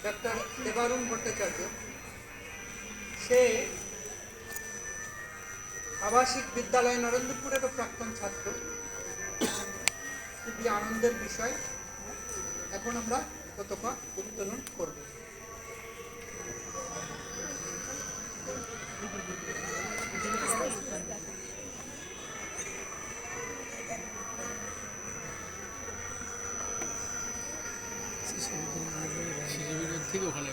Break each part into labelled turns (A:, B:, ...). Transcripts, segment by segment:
A: Doctor দেবারুণ Bhattacharya, সে আবাসিক বিদ্যালয় নরেন্দ্রপুরেরও প্রাক্তন ছাত্র। খুবই আনন্দের বিষয়। এখন আমরা পতাকা উত্তোলন করব।
B: থেকে ওখানে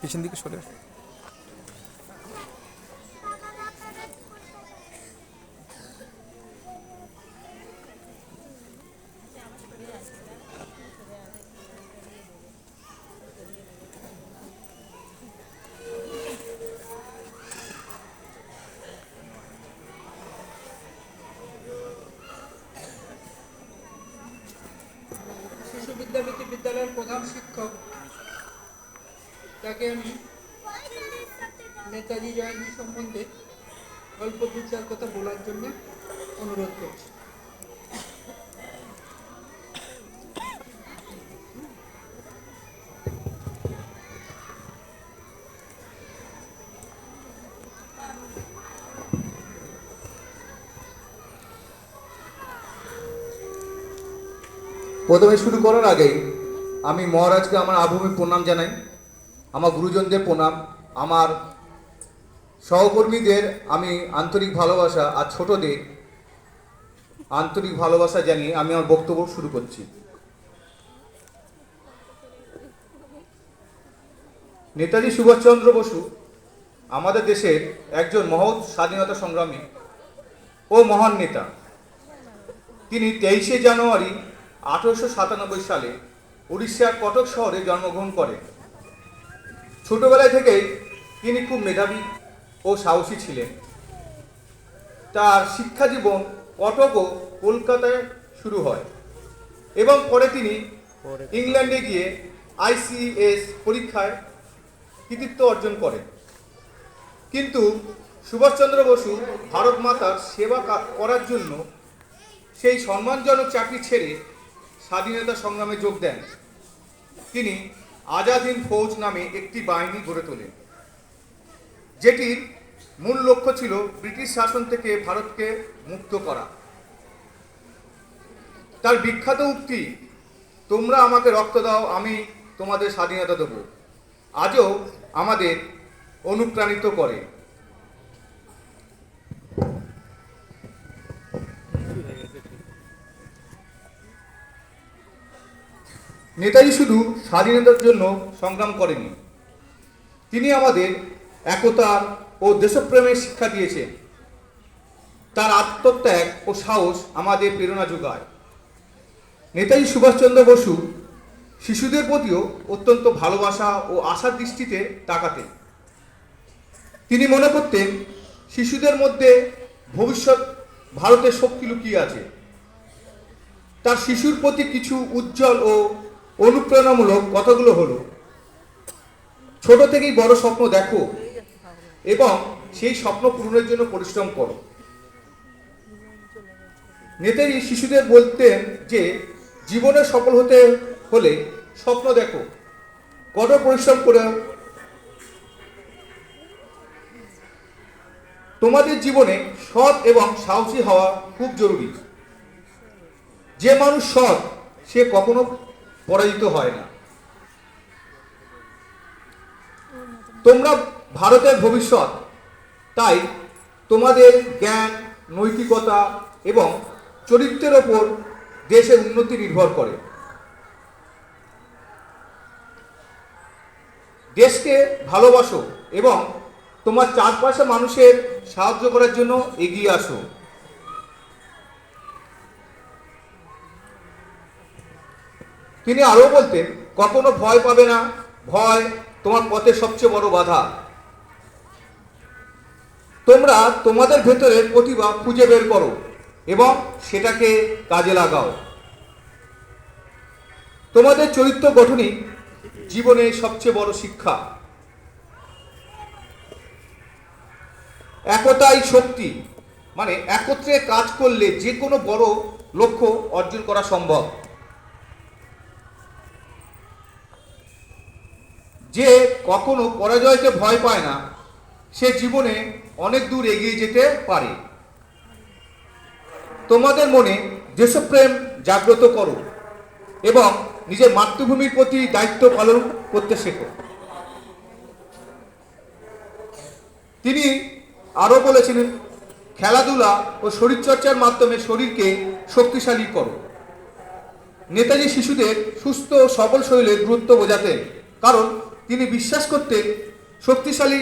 C: পিছন দিকে সরে আসে।
A: শিশু বিদ্যাপীঠ বিদ্যালয়ের প্রধান শিক্ষক, তাকে আমি নেতাজি জয়ন্তী সম্বন্ধে অল্প দু চার কথা বলার জন্য অনুরোধ করছি।
D: প্রথমে শুরু করার আগেই আমি মহারাজকে আমার আভূমি প্রণাম জানাই, আমার গুরুজনদের প্রণাম, আমার সহকর্মীদের আমি আন্তরিক ভালোবাসা আর ছোটদের আন্তরিক ভালোবাসা জানিয়ে আমি আমার বক্তব্য শুরু করছি। নেতাজি সুভাষচন্দ্র বসু আমাদের দেশের একজন মহৎ স্বাধীনতা সংগ্রামী ও মহান নেতা। তিনি 23শে জানুয়ারি 1897 সালে উড়িষ্যার কটক শহরে জন্মগ্রহণ করেন। ছোটবেলায় থেকেই তিনি খুব মেধাবী ও সাহসী ছিলেন। তার শিক্ষা জীবন কটক ও কলকাতায় শুরু হয় এবং পরে তিনি ইংল্যান্ডে গিয়ে ICS পরীক্ষায় কৃতিত্ব অর্জন করেন। কিন্তু সুভাষচন্দ্র বসু ভারত মাতার সেবা করার জন্য সেই সম্মানজনক চাকরি ছেড়ে স্বাধীনতা সংগ্রামে যোগ দেন। তিনি আজাদ হিন্দ ফৌজ নামে একটি বাহিনী গড়ে তোলেন, যেটির মূল লক্ষ্য ছিল ব্রিটিশ শাসন থেকে ভারতকে মুক্ত করা। তার বিখ্যাত উক্তি, তোমরা আমাকে রক্ত দাও, আমি তোমাদের স্বাধীনতা দেব, আজও আমাদের অনুপ্রাণিত করে। নেতাজি শুধু স্বাধীনতার জন্য সংগ্রাম করেনি, তিনি আমাদের একতা ও দেশপ্রেমের শিক্ষা দিয়েছেন। তার আত্মত্যাগ ও সাহস আমাদের প্রেরণা যোগায়। নেতাজি সুভাষচন্দ্র বসু শিশুদের প্রতিও অত্যন্ত ভালোবাসা ও আশার দৃষ্টিতে তাকাতেন। তিনি মনে করতেন শিশুদের মধ্যে ভবিষ্যৎ ভারতের শক্তি লুকিয়ে আছে। তার শিশুর প্রতি কিছু উজ্জ্বল ও অনুপ্রেরণামূলক কথাগুলো হলো, ছোট থেকেই বড় স্বপ্ন দেখো এবং সেই স্বপ্ন পূরণের জন্য পরিশ্রম করো। নেতাজি শিশুদের বলতেন যে জীবনে সফল হতে হলে স্বপ্ন দেখো, কঠোর পরিশ্রম করে তোমাদের জীবনে সৎ এবং সাহসী হওয়া খুব জরুরি। যে মানুষ সৎ সে কখনো পরাজিত হয় না। তোমরা ভারতের ভবিষ্যৎ, তাই তোমাদের জ্ঞান, নৈতিকতা এবং চরিত্রের ওপর দেশের উন্নতি নির্ভর করে। দেশকে ভালোবাসো এবং তোমার চারপাশে মানুষের সাহায্য করার জন্য এগিয়ে আসো। তিনি আরো বলতেন, কখনো ভয় পাবে না, ভয় তোমার পথে সবচেয়ে বড় বাধা। তোমরা তোমাদের ভেতরের প্রতিভা খুঁজে বের করো এবং সেটাকে কাজে লাগাও। তোমাদের চরিত্র গঠনই জীবনের সবচেয়ে বড় শিক্ষা। একতাই শক্তি, মানে একত্রে কাজ করলে যে কোনো বড় লক্ষ্য অর্জন করা সম্ভব। যে কখনো পরাজয়কে ভয় পায় না সে জীবনে অনেক দূর এগিয়ে যেতে পারে। তোমাদের মনে দেশপ্রেম জাগ্রত করো এবং নিজের মাতৃভূমির প্রতি দায়িত্ব পালন করতে শেখো। তিনি আরো বলেছিলেন, খেলাধুলা ও শরীরচর্চার মাধ্যমে শরীরকে শক্তিশালী করো। নেতাজি শিশুদের সুস্থ ও সবল শরীরের গুরুত্ব বোঝাতেন, কারণ তিনি বিশ্বাস করতেন শক্তিশালী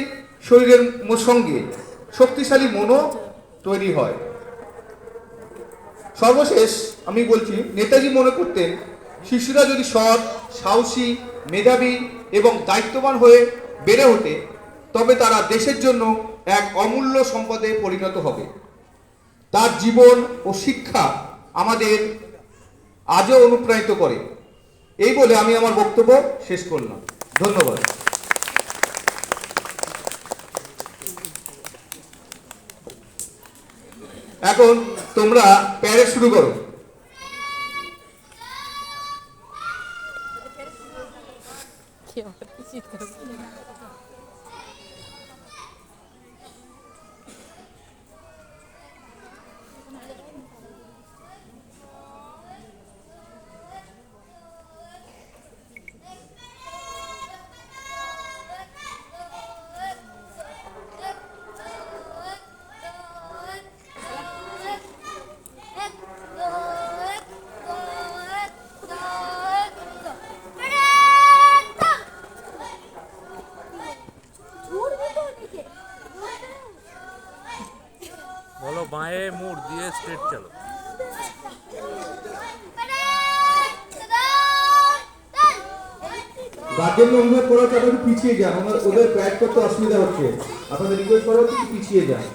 D: শরীরের সঙ্গে শক্তিশালী মনও তৈরি হয়। সর্বশেষ আমি বলছি, নেতাজি মনে করতেন শিশুরা যদি সৎ, সাহসী, মেধাবী এবং দায়িত্ববান হয়ে বেড়ে ওঠে তবে তারা দেশের জন্য এক অমূল্য সম্পদে পরিণত হবে। তার জীবন ও শিক্ষা আমাদের আজও অনুপ্রাণিত করে। এই বলে আমি আমার বক্তব্য শেষ করলাম। ধন্যবাদ। এখন তোমরা প্যারেড শুরু করো।
C: বলো বাঁয়ে মুড় দিয়ে স্ট্রেট চলো।
D: গার্জেন অনুরোধ করা হচ্ছে আপনারা পিছিয়ে যান, ওদের প্যাড করতে অসুবিধা হচ্ছে। আপনাদের রিকোয়েস্ট করা হচ্ছে পিছিয়ে যান।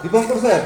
D: দীপঙ্কর স্যার,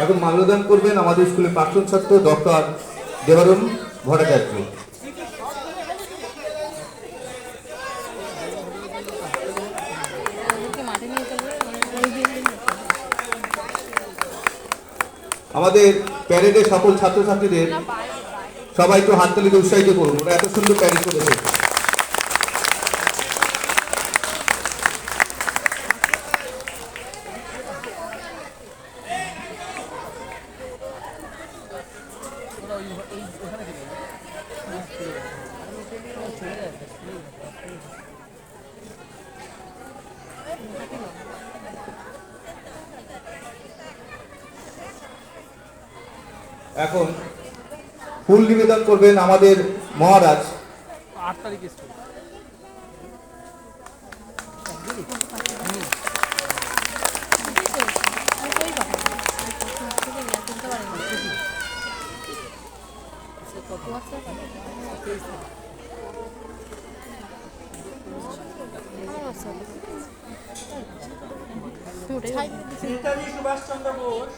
D: এখন মাল্যদান করবেন আমাদের স্কুলের প্রাক্তন ছাত্র ডক্টর দেবারুণ ভট্টাচার্য। আমাদের প্যারেডের সকল ছাত্রছাত্রীদের সবাই একটু হাততালিতে উৎসাহিত করুন, ওরা এত সুন্দর প্যারেড করেছে। এখন ফুল নিবেদন করবেন আমাদের মহারাজ।
B: 8 তারিখে স্কুল।
A: নেতাজি সুভাষচন্দ্র বোস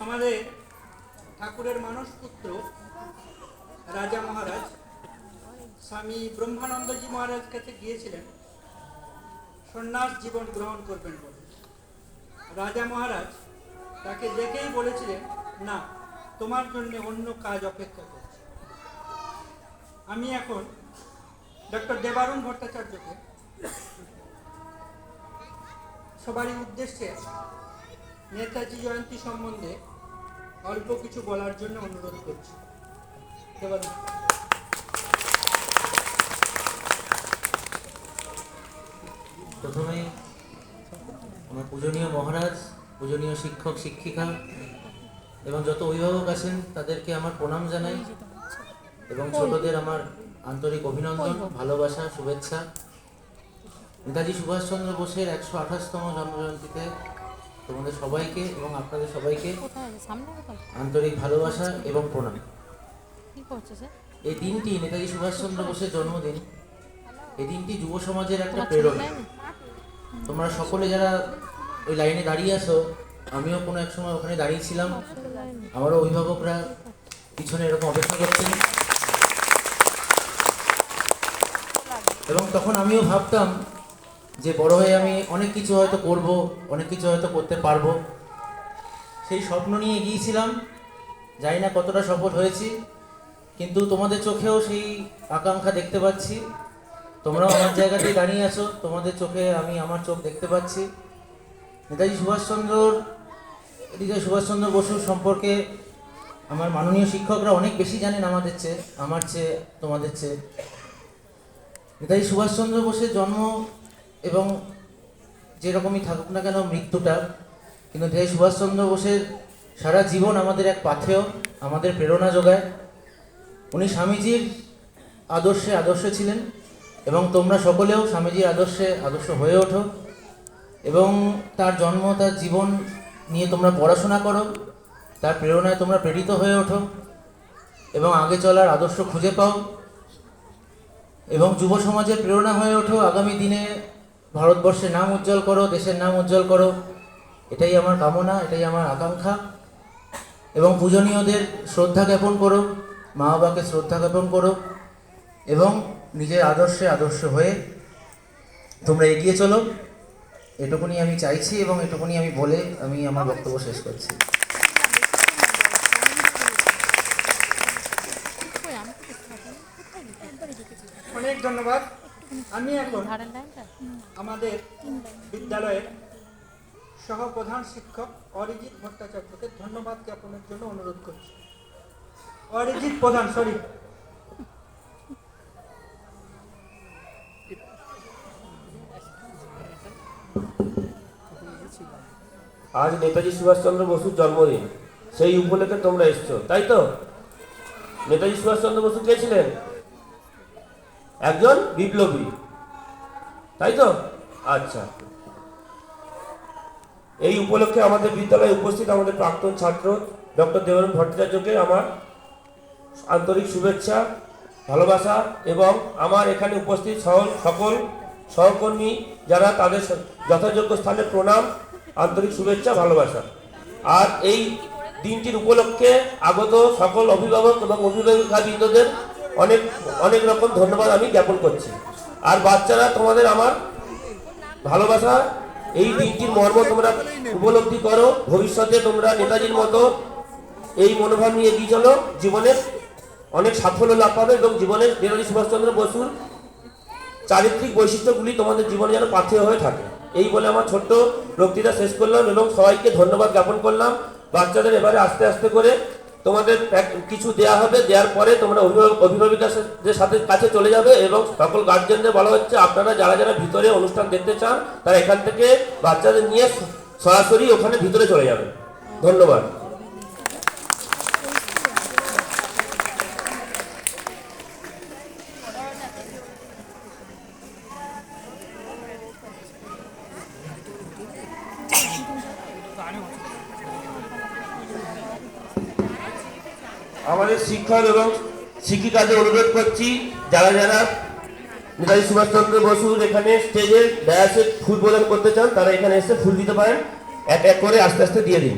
A: আমাদের ঠাকুরের মানস পুত্র রাজা মহারাজ স্বামী ব্রহ্মানন্দজি মহারাজ কাছে গিয়েছিলেন সন্ন্যাস জীবন গ্রহণ করবেন বলে। রাজা মহারাজ তাকে দেখেই বলেছিলেন, না, তোমার জন্য অন্য কাজ অপেক্ষা করছে। আমি এখন ডক্টর দেবারুণ ভট্টাচার্যকে সবারই উদ্দেশ্যে নেতাজি জয়ন্তী সম্বন্ধে অল্প কিছু বলার জন্য অনুরোধ করছি। দেবারুণ।
E: প্রথমেই আমার পূজনীয় মহারাজ, পূজনীয় শিক্ষক শিক্ষিকা এবং যত অভিভাবক আছেন তাদেরকে আমার প্রণাম জানাই এবং ছোটদের আমার আন্তরিক অভিনন্দন, ভালোবাসা, শুভেচ্ছা। নেতাজি সুভাষচন্দ্র বোসের 128তম জন্মজয়ন্তীতে তোমাদের সবাইকে এবং আপনাদের সবাইকে আন্তরিক ভালোবাসা এবং প্রণাম। এই দিনটি নেতাজি সুভাষচন্দ্র বোসের জন্মদিন। এই দিনটি যুব সমাজের একটা প্রেরণা। তোমরা সকলে যারা ওই লাইনে দাঁড়িয়ে আছো, আমিও কোনো এক সময় ওখানে দাঁড়িয়েছিলাম, আমারও অভিভাবকরা পিছনে এরকম অপেক্ষা করছেন এবং তখন আমিও ভাবতাম যে বড় হয়ে আমি অনেক কিছু হয়তো করব, অনেক কিছু হয়তো করতে পারবো। সেই স্বপ্ন নিয়ে এগিয়েছিলাম, জানি না কতটা সফল হয়েছি, কিন্তু তোমাদের চোখেও সেই আকাঙ্ক্ষা দেখতে পাচ্ছি। তোমরাও আমার জায়গাতেই দাঁড়িয়ে আছো, তোমাদের চোখে আমি আমার চোখ দেখতে পাচ্ছি। নেতাজি সুভাষচন্দ্র বসুর সম্পর্কে আমার মাননীয় শিক্ষকরা অনেক বেশি জানেন আমাদের চেয়ে, আমার চেয়ে, তোমাদের চেয়ে। নেতাজি সুভাষচন্দ্র বোসের জন্ম এবং যেরকমই থাকুক না কেন মৃত্যুটা, কিন্তু নেতাজি সুভাষচন্দ্র বোসের সারা জীবন আমাদের এক পাথেয়, আমাদের প্রেরণা যোগায়। উনি স্বামীজির আদর্শ ছিলেন এবং তোমরা সকলেও স্বামীজির আদর্শ হয়ে ওঠো এবং তার জন্ম, তার জীবন নিয়ে তোমরা পড়াশোনা করো, তার প্রেরণায় তোমরা প্রেরিত হয়ে ওঠো এবং আগে চলার আদর্শ খুঁজে পাও এবং যুব সমাজের প্রেরণা হয়ে ওঠো। আগামী দিনে ভারতবর্ষের নাম উজ্জ্বল করো, দেশের নাম উজ্জ্বল করো, এটাই আমার কামনা, এটাই আমার আকাঙ্ক্ষা। এবং পূজনীয়দের শ্রদ্ধা জ্ঞাপন করো, মা বাবাকে শ্রদ্ধা জ্ঞাপন করো এবং নিজের আদর্শ হয়ে তোমরা এগিয়ে চলো, এটুকুনি আমি চাইছি এবং এটুকুনি আমি বলে আমি আমার বক্তব্য শেষ করছি।
A: অনেক ধন্যবাদ। আমি এখন আমাদের বিদ্যালয়ের সহপ্রধান শিক্ষক অরিজিৎ ভট্টাচার্যকে ধন্যবাদ জ্ঞাপনের জন্য অনুরোধ করছি। অরিজিৎ প্রধান, সরি।
F: আজ নেতাজি সুভাষচন্দ্র বসুর জন্মদিন, সেই উপলক্ষে তোমরা এসছো, তাই তো? নেতাজি সুভাষচন্দ্র বসু কে ছিলেন? একজন বিপ্লবী, তাই তো? আচ্ছা, এই উপলক্ষে আমাদের বিদ্যালয়ে উপস্থিত আমাদের প্রাক্তন ছাত্র ডক্টর দেবরণ ভট্টাচার্যকে আমার আন্তরিক শুভেচ্ছা, ভালোবাসা এবং আমার এখানে উপস্থিত সকল সহকর্মী যারা তাদের যথাযোগ্য স্থানে প্রণাম, আন্তরিক শুভেচ্ছা, ভালোবাসা। আর এই দিনটির উপলক্ষে আগত সকল অভিভাবক এবং অভিভাবিকাবৃন্দদের অনেক অনেক রকম ধন্যবাদ আমি জ্ঞাপন করছি। আর বাচ্চারা, তোমাদের আমার ভালোবাসা, এই দিনটির মর্ম তোমরা উপলব্ধি করো। ভবিষ্যতে তোমরা নেতাজির মতো এই মনোভাব নিয়ে এগিয়ে চলো, জীবনের অনেক সাফল্য লাভ পাবে এবং জীবনের নেতাজি সুভাষচন্দ্র বসুর চারিত্রিক বৈশিষ্ট্যগুলি তোমাদের জীবনে যেন পাথেয় হয়ে থাকে। এই বলে আমার ছোট্ট বক্তৃতা শেষ করলাম এবং সবাইকে ধন্যবাদ জ্ঞাপন করলাম। বাচ্চাদের এবারে আস্তে আস্তে করে তোমাদের কিছু দেয়া হবে, দেওয়ার পরে তোমরা অভিভাবিকাদের সাথে কাছে চলে যাবে এবং সকল গার্জেনদের বলা হচ্ছে আপনারা যারা যারা ভিতরে অনুষ্ঠান দেখতে চান তারা এখান থেকে বাচ্চাদের নিয়ে সরাসরি ওখানে ভিতরে চলে যাবে। ধন্যবাদ। আমাদের শিক্ষক এবং শিক্ষিকাদের অনুরোধ করছি, যারা যারা নেতাজি সুভাষচন্দ্র বসুর এখানে স্টেজে ডায়াসে ফুল প্রদান করতে চান তারা এখানে এসে ফুল দিতে পারেন। এক এক করে আস্তে আস্তে দিয়ে দিন।